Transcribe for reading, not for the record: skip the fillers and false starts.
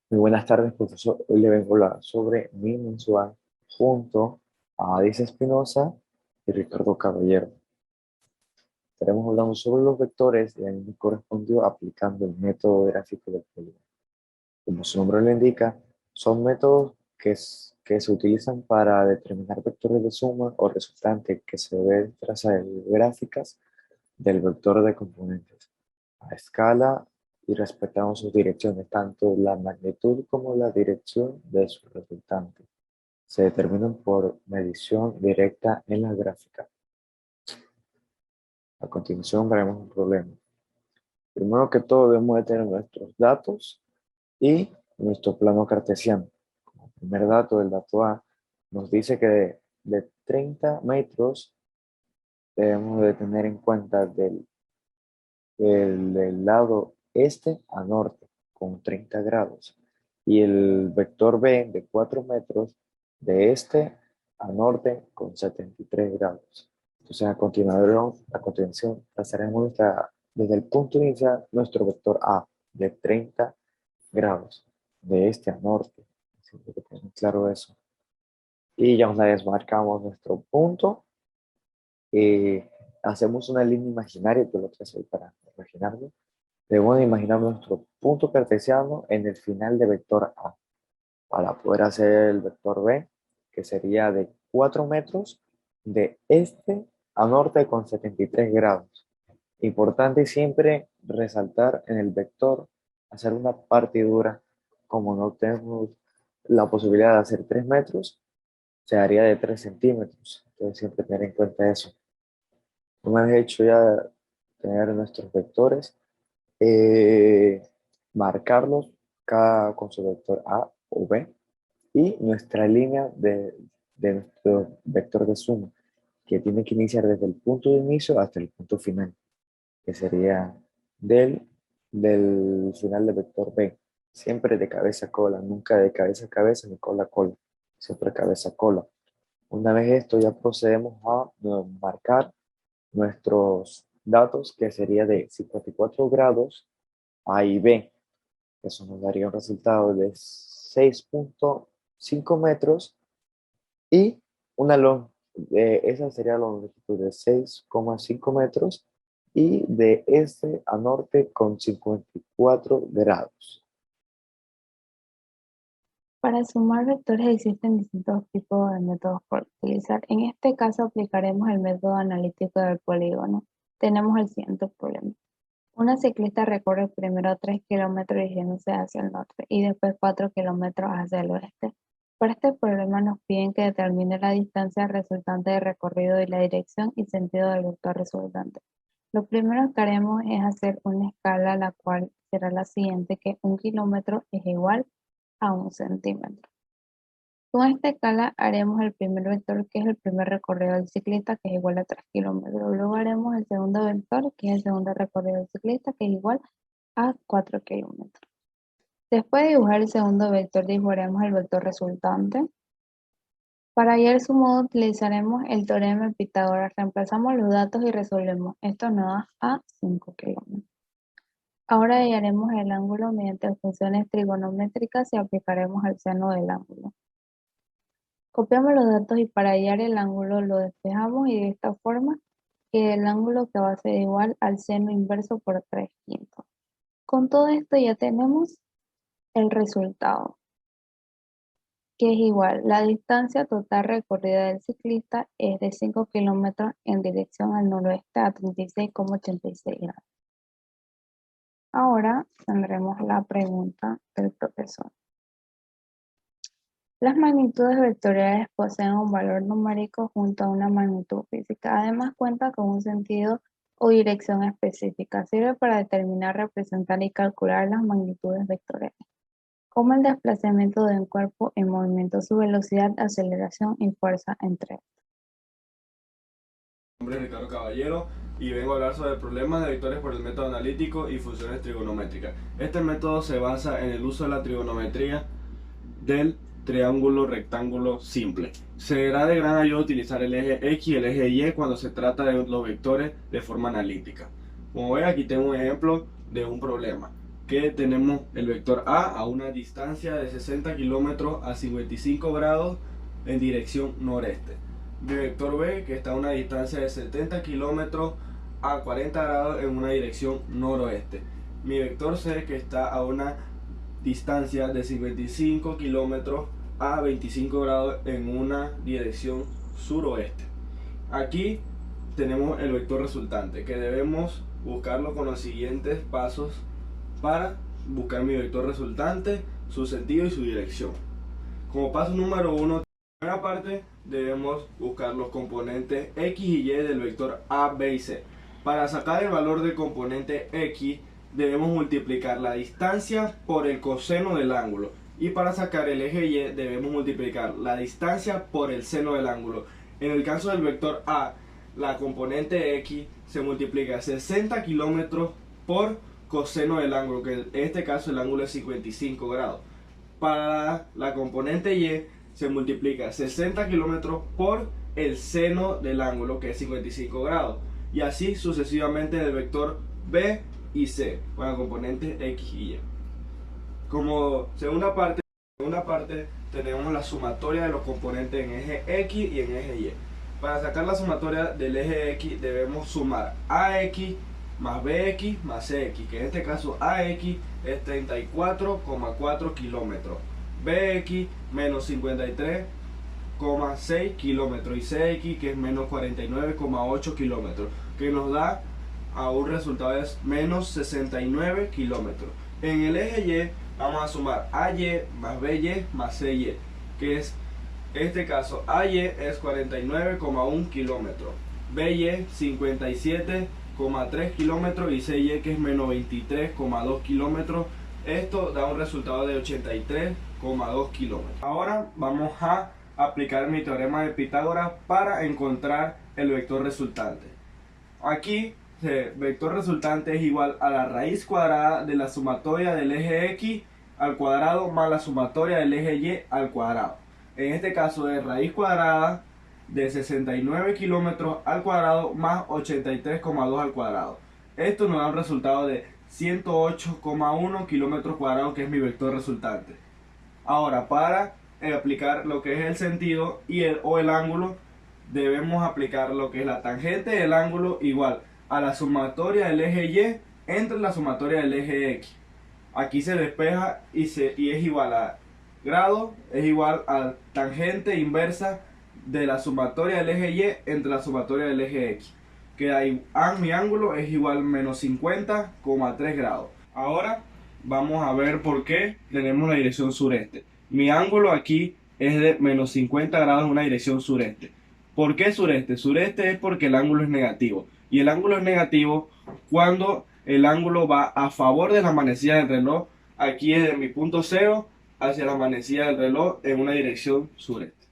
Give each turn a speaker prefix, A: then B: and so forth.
A: Muy buenas tardes, profesor. Hoy le vengo a hablar sobre mi mensual junto a Adis Espinosa y Ricardo Caballero. Estaremos hablando sobre los vectores y a mí me correspondió aplicando el método gráfico del polígono. Como su nombre lo indica, son métodos que se utilizan para determinar vectores de suma o resultante que se deben trazar gráficas del vector de componentes a escala y respetamos sus direcciones, tanto la magnitud como la dirección de su resultante. Se determinan por medición directa en la gráfica. A continuación veremos un problema. Primero que todo debemos de tener nuestros datos y nuestro plano cartesiano. Como primer dato, el dato A, nos dice que de 30 metros debemos de tener en cuenta del lado este a norte con 30 grados y el vector B de 4 metros de este a norte con 73 grados. Entonces a continuación trazaremos desde el punto inicial nuestro vector A de 30 grados de este a norte. Siempre que tener claro eso. Y ya una vez marcamos nuestro punto, hacemos una línea imaginaria, que lo trazo ahí para imaginarlo. Debemos de imaginar nuestro punto cartesiano en el final de vector A para poder hacer el vector B, que sería de 4 metros de este a norte con 73 grados. Importante siempre resaltar en el vector, hacer una partidura, como no tenemos la posibilidad de hacer 3 metros, se haría de 3 centímetros. Entonces siempre tener en cuenta eso. Una vez hecho ya tener nuestros vectores, eh, marcarlos cada con su vector A o B y nuestra línea de nuestro vector de suma, que tiene que iniciar desde el punto de inicio hasta el punto final, que sería del, del final del vector B. Siempre de cabeza a cola, nunca de cabeza a cabeza ni cola a cola, siempre cabeza a cola. Una vez esto ya procedemos a marcar nuestros datos, que sería de 54 grados A y B. Eso nos daría un resultado de 6,5 metros y una esa sería la longitud de 6,5 metros y de este a norte con 54 grados.
B: Para sumar vectores existen distintos tipos de métodos por utilizar. En este caso aplicaremos el método analítico del polígono. Tenemos el siguiente problema. Una ciclista recorre primero 3 kilómetros dirigiéndose hacia el norte y después 4 kilómetros hacia el oeste. Para este problema nos piden que determine la distancia resultante de recorrido y la dirección y sentido del vector resultante. Lo primero que haremos es hacer una escala, la cual será la siguiente, que 1 kilómetro es igual a 1 centímetro. Con esta escala haremos el primer vector, que es el primer recorrido del ciclista, que es igual a 3 kilómetros. Luego haremos el segundo vector, que es el segundo recorrido del ciclista, que es igual a 4 kilómetros. Después de dibujar el segundo vector, dibujaremos el vector resultante. Para hallar su modo utilizaremos el teorema de Pitágoras. Reemplazamos los datos y resolvemos. Esto nos da a 5 kilómetros. Ahora hallaremos el ángulo mediante funciones trigonométricas y aplicaremos el seno del ángulo. Copiamos los datos y para hallar el ángulo lo despejamos y de esta forma queda el ángulo, que va a ser igual al seno inverso por 3/5. Con todo esto ya tenemos el resultado, que es igual. La distancia total recorrida del ciclista es de 5 kilómetros en dirección al noroeste a 36,86 grados. Ahora tendremos la pregunta del profesor. Las magnitudes vectoriales poseen un valor numérico junto a una magnitud física. Además, cuenta con un sentido o dirección específica. Sirve para determinar, representar y calcular las magnitudes vectoriales, como el desplazamiento de un cuerpo en movimiento, su velocidad, aceleración y fuerza, entre otros.
C: Mi nombre es Ricardo Caballero y vengo a hablar sobre problemas de vectores por el método analítico y funciones trigonométricas. Este método se basa en el uso de la trigonometría del triángulo rectángulo simple. Será de gran ayuda utilizar el eje X y el eje Y cuando se trata de los vectores de forma analítica. Como ven, aquí tengo un ejemplo de un problema. que tenemos el vector A una distancia de 60 kilómetros a 55 grados en dirección noreste. Mi vector B, que está a una distancia de 70 kilómetros a 40 grados en una dirección noroeste. Mi vector C, que está a una distancia de 55 kilómetros a 25 grados en una dirección suroeste. Aquí tenemos el vector resultante, que debemos buscarlo con los siguientes pasos para buscar mi vector resultante, su sentido y su dirección. Como paso número 1, en la primera parte debemos buscar los componentes X y Y del vector A, B y C. Para sacar el valor del componente X debemos multiplicar la distancia por el coseno del ángulo, y para sacar el eje Y debemos multiplicar la distancia por el seno del ángulo. En el caso del vector A, la componente X se multiplica 60 kilómetros por coseno del ángulo, que en este caso el ángulo es 55 grados. Para la componente Y se multiplica 60 kilómetros por el seno del ángulo, que es 55 grados, y así sucesivamente del vector B y C con la componente X y Y. Como segunda parte tenemos la sumatoria de los componentes en eje X y en eje Y. Para sacar la sumatoria del eje X debemos sumar AX más BX más CX, que en este caso AX es 34,4 kilómetros, BX menos 53,6 kilómetros y CX, que es menos 49,8 kilómetros, que nos da a un resultado de menos 69 kilómetros. En el eje Y vamos a sumar AY más BY más CY, que es en este caso AY es 49,1 kilómetros, BY 57,3 kilómetros y CY, que es menos 23,2 kilómetros. Esto da un resultado de 83,2 kilómetros. Ahora vamos a aplicar mi teorema de Pitágoras para encontrar el vector resultante. Aquí el vector resultante es igual a la raíz cuadrada de la sumatoria del eje X al cuadrado más la sumatoria del eje Y al cuadrado. En este caso es raíz cuadrada de 69 kilómetros al cuadrado más 83,2 al cuadrado. Esto nos da un resultado de 108,1 kilómetros cuadrados, que es mi vector resultante. Ahora, para aplicar lo que es el sentido y el ángulo, debemos aplicar lo que es la tangente del ángulo igual a la sumatoria del eje Y entre la sumatoria del eje X. Aquí se despeja y es igual a grado, es igual a tangente inversa de la sumatoria del eje Y entre la sumatoria del eje X, que ahí mi ángulo es igual a menos 50,3 grados. Ahora vamos a ver por qué tenemos la dirección sureste. Mi ángulo aquí es de menos 50 grados en una dirección sureste. ¿Por qué sureste? Sureste es porque el ángulo es negativo, y el ángulo es negativo cuando el ángulo va a favor de la manecilla del reloj. Aquí es de mi punto cero hacia la manecilla del reloj en una dirección sureste.